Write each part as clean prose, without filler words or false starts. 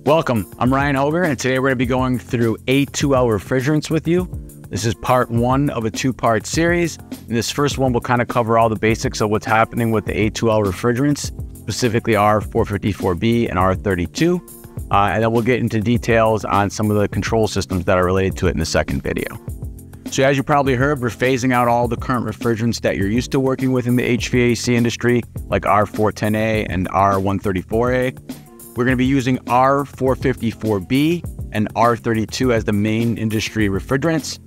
Welcome, I'm Ryan Hoger, and today we're going to be going through A2L refrigerants with you. This is part one of a two-part series. In this first one, we'll kind of cover all the basics of what's happening with the A2L refrigerants, specifically R454B and R32. And then we'll get into details on some of the control systems that are related to it in the second video. So as you probably heard, we're phasing out all the current refrigerants that you're used to working with in the HVAC industry, like R410A and R134A. We're going to be using R454B and R32 as the main industry refrigerants.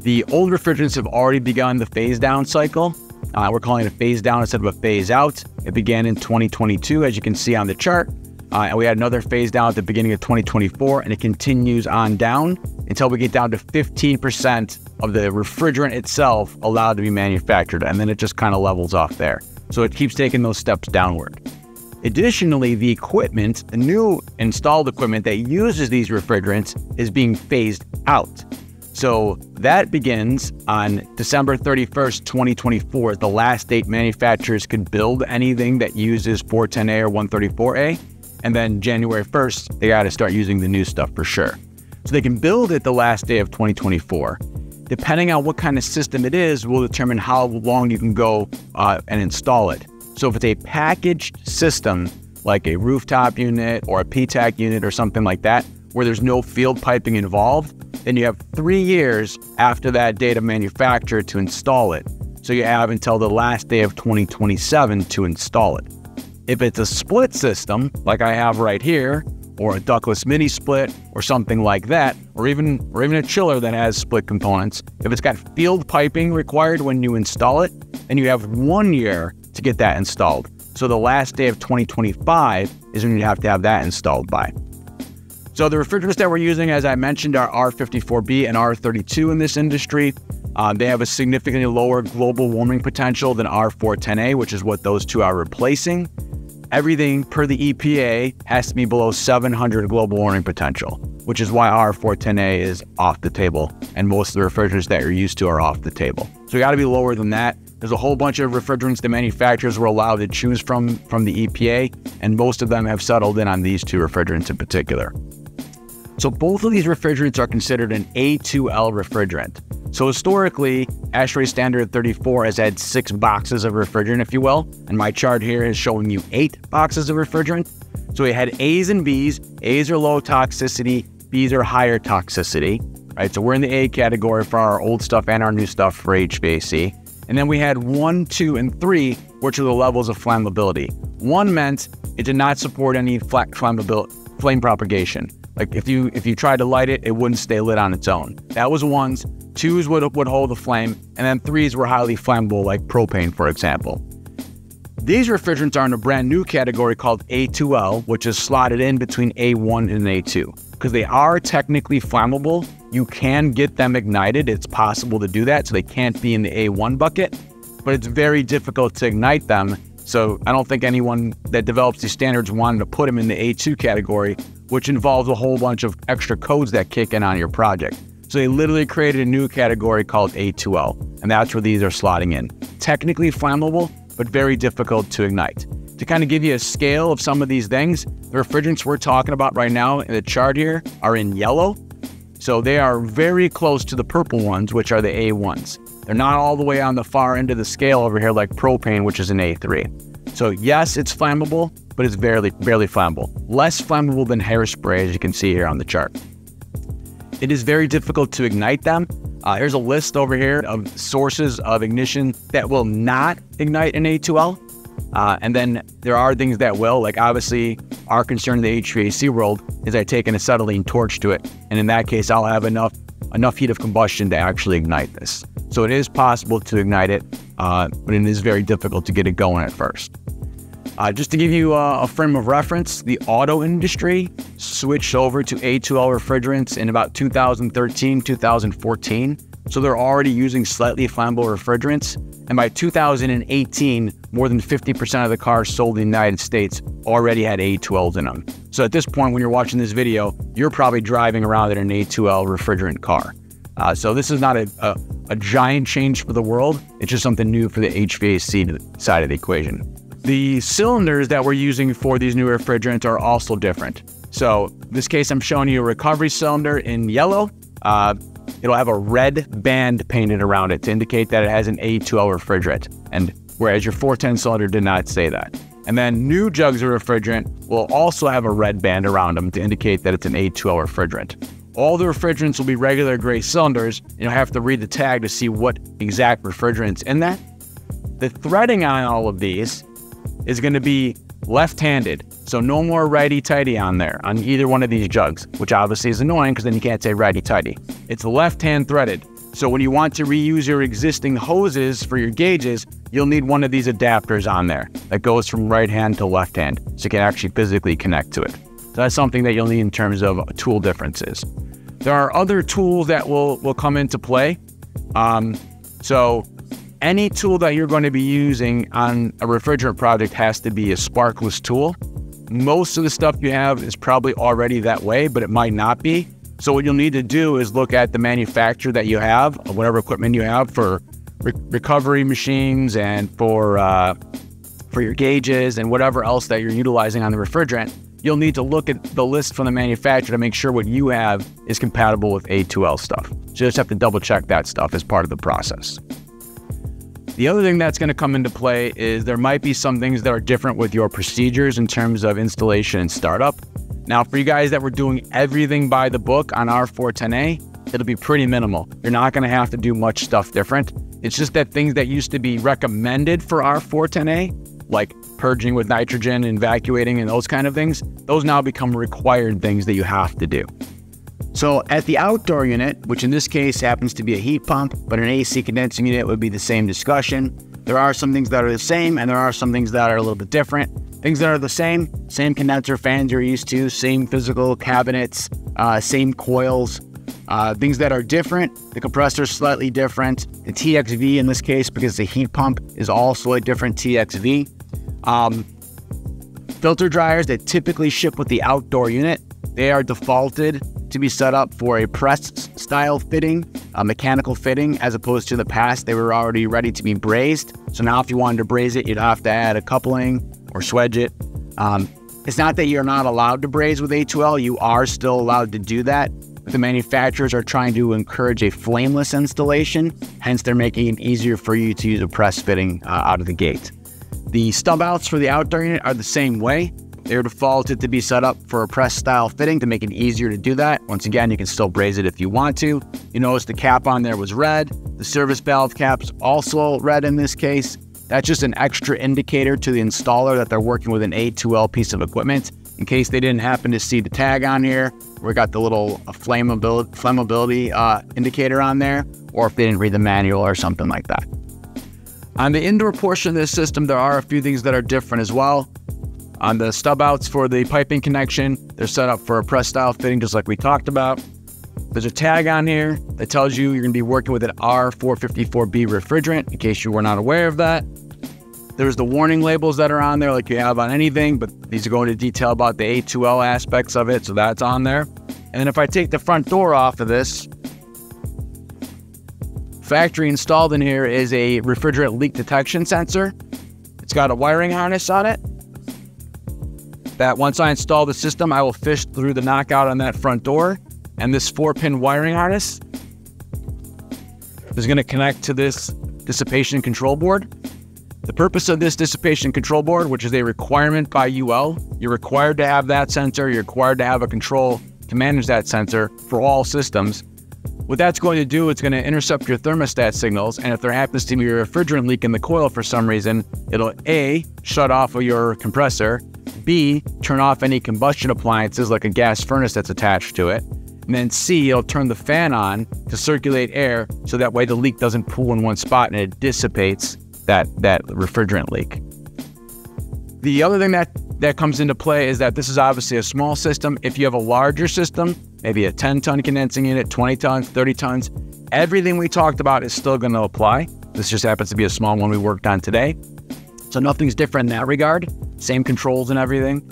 The old refrigerants have already begun the phase down cycle. We're calling it a phase down instead of a phase out. It began in 2022, as you can see on the chart. And we had another phase down at the beginning of 2024, and it continues on down until we get down to 15% of the refrigerant itself allowed to be manufactured. And then it just kind of levels off there. So it keeps taking those steps downward. Additionally, the equipment, the new installed equipment that uses these refrigerants is being phased out. So that begins on December 31st, 2024, the last date manufacturers could build anything that uses 410A or 134A. And then January 1st, they got to start using the new stuff for sure. So they can build it the last day of 2024. Depending on what kind of system it is, will determine how long you can go and install it. So if it's a packaged system, like a rooftop unit or a PTAC unit or something like that, where there's no field piping involved, then you have 3 years after that date of manufacture to install it. So you have until the last day of 2027 to install it. If it's a split system, like I have right here, or a ductless mini split or something like that, or even a chiller that has split components, if it's got field piping required when you install it, then you have 1 year to get that installed. So the last day of 2025 is when you have to have that installed by. So the refrigerants that we're using, as I mentioned, are R54B and R32 in this industry. They have a significantly lower global warming potential than R410A, which is what those two are replacing. Everything per the EPA has to be below 700 global warming potential, which is why R410A is off the table, and most of the refrigerants that you're used to are off the table. So you got to be lower than that. There's a whole bunch of refrigerants the manufacturers were allowed to choose from the EPA, and most of them have settled in on these two refrigerants in particular. So both of these refrigerants are considered an A2L refrigerant. So historically, ASHRAE standard 34 has had 6 boxes of refrigerant, if you will, and my chart here is showing you 8 boxes of refrigerant. So we had A's and B's. A's are low toxicity, B's are higher toxicity, right? So we're in the A category for our old stuff and our new stuff for HVAC. And then we had 1, 2, and 3, which are the levels of flammability. 1 meant it did not support any flame propagation. Like if you tried to light it, it wouldn't stay lit on its own. That was 1s. 2s would hold the flame, and then 3s were highly flammable, like propane, for example. These refrigerants are in a brand new category called A2L, which is slotted in between A1 and A2. Because they are technically flammable, you can get them ignited. It's possible to do that, so they can't be in the A1 bucket, but it's very difficult to ignite them. So I don't think anyone that develops these standards wanted to put them in the A2 category, which involves a whole bunch of extra codes that kick in on your project. So they literally created a new category called A2L, and that's where these are slotting in. Technically flammable, but very difficult to ignite. To kind of give you a scale of some of these things, the refrigerants we're talking about right now in the chart here are in yellow. So they are very close to the purple ones, which are the A1s. They're not all the way on the far end of the scale over here like propane, which is an A3. So yes, it's flammable, but it's barely flammable. Less flammable than hairspray, as you can see here on the chart. It is very difficult to ignite them. Here's a list over here of sources of ignition that will not ignite an A2L. And then there are things that will, like obviously our concern in the HVAC world is I take an acetylene torch to it. And in that case, I'll have enough heat of combustion to actually ignite this. So it is possible to ignite it, but it is very difficult to get it going at first. Just to give you a frame of reference, the auto industry switched over to A2L refrigerants in about 2013, 2014. So they're already using slightly flammable refrigerants. And by 2018, more than 50% of the cars sold in the United States already had A2Ls in them. So at this point, when you're watching this video, you're probably driving around in an A2L refrigerant car. So this is not a giant change for the world. It's just something new for the HVAC side of the equation. The cylinders that we're using for these new refrigerants are also different. So in this case, I'm showing you a recovery cylinder in yellow. It'll have a red band painted around it to indicate that it has an A2L refrigerant, and whereas your 410 cylinder did not say that. And then new jugs of refrigerant will also have a red band around them to indicate that it's an A2L refrigerant. All the refrigerants will be regular gray cylinders, and you'll have to read the tag to see what exact refrigerant's in that. The threading on all of these is going to be left-handed, so no more righty-tighty on there, on either one of these jugs, which obviously is annoying because then you can't say righty-tighty. It's left-hand threaded, so when you want to reuse your existing hoses for your gauges, you'll need one of these adapters on there that goes from right hand to left hand, so you can actually physically connect to it. So that's something that you'll need in terms of tool differences. There are other tools that will come into play. So any tool that you're going to be using on a refrigerant project has to be a sparkless tool. Most of the stuff you have is probably already that way, but it might not be. So what you'll need to do is look at the manufacturer that you have, whatever equipment you have for recovery machines and for your gauges and whatever else that you're utilizing on the refrigerant. You'll need to look at the list from the manufacturer to make sure what you have is compatible with A2L stuff. So you just have to double check that stuff as part of the process. The other thing that's going to come into play is there might be some things that are different with your procedures in terms of installation and startup. Now, for you guys that were doing everything by the book on R410A, it'll be pretty minimal. You're not going to have to do much stuff different. It's just that things that used to be recommended for R410A, like purging with nitrogen and evacuating and those kind of things, those now become required things that you have to do. So at the outdoor unit, which in this case happens to be a heat pump, but an AC condensing unit would be the same discussion. There are some things that are the same, and there are some things that are a little bit different. Things that are the same condenser fans you're used to, same physical cabinets, same coils. Things that are different, the compressor is slightly different. The TXV in this case, because the heat pump is also a different TXV. Filter dryers that typically ship with the outdoor unit, they are defaulted to be set up for a press style fitting, a mechanical fitting, as opposed to the past, they were already ready to be brazed. So now if you wanted to braze it, you'd have to add a coupling or swedge it. It's not that you're not allowed to braze with A2L, you are still allowed to do that. But the manufacturers are trying to encourage a flameless installation, hence they're making it easier for you to use a press fitting out of the gate. The stub outs for the outdoor unit are the same way. They're defaulted to be set up for a press style fitting to make it easier to do that. Once again, you can still braze it if you want to. You notice the cap on there was red. The service valve cap's also red in this case. That's just an extra indicator to the installer that they're working with an A2L piece of equipment. In case they didn't happen to see the tag on here, we got the little flammability indicator on there, or if they didn't read the manual or something like that. On the indoor portion of this system, there are a few things that are different as well. On the stub outs for the piping connection, they're set up for a press style fitting just like we talked about. There's a tag on here that tells you you're going to be working with an R454B refrigerant, in case you were not aware of that. There's the warning labels that are on there like you have on anything, but these are going into detail about the A2L aspects of it, so that's on there. And then if I take the front door off of this, factory installed in here is a refrigerant leak detection sensor. It's got a wiring harness on it that once I install the system, I will fish through the knockout on that front door, and this 4-pin wiring harness is going to connect to this dissipation control board. The purpose of this dissipation control board, which is a requirement by UL, you're required to have that sensor, you're required to have a control to manage that sensor for all systems. What that's going to do, it's going to intercept your thermostat signals, and if there happens to be a refrigerant leak in the coil for some reason, it'll A, shut off of your compressor, B, turn off any combustion appliances like a gas furnace that's attached to it, and then C, it'll turn the fan on to circulate air so that way the leak doesn't pool in one spot and it dissipates that refrigerant leak. The other thing that comes into play is that this is obviously a small system. If you have a larger system, maybe a 10-ton condensing unit, 20 tons, 30 tons, everything we talked about is still going to apply. This just happens to be a small one we worked on today. So nothing's different in that regard. Same controls and everything.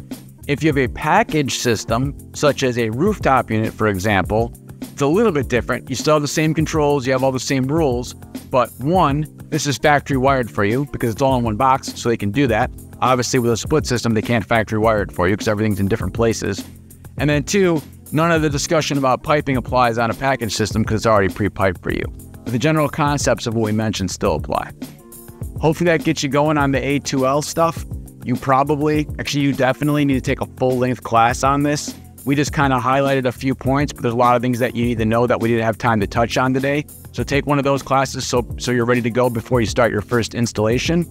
If you have a package system, such as a rooftop unit, for example, it's a little bit different. You still have the same controls, you have all the same rules, but one, this is factory wired for you because it's all in one box, so they can do that. Obviously, with a split system, they can't factory wire it for you because everything's in different places. And then 2, none of the discussion about piping applies on a package system because it's already pre-piped for you. But the general concepts of what we mentioned still apply. Hopefully that gets you going on the A2L stuff. You definitely need to take a full-length class on this. We just kind of highlighted a few points, but there's a lot of things that you need to know that we didn't have time to touch on today. So take one of those classes so you're ready to go before you start your first installation.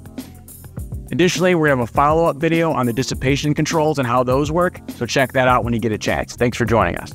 Additionally, we're going to have a follow-up video on the dissipation controls and how those work, so check that out when you get a chance. Thanks for joining us.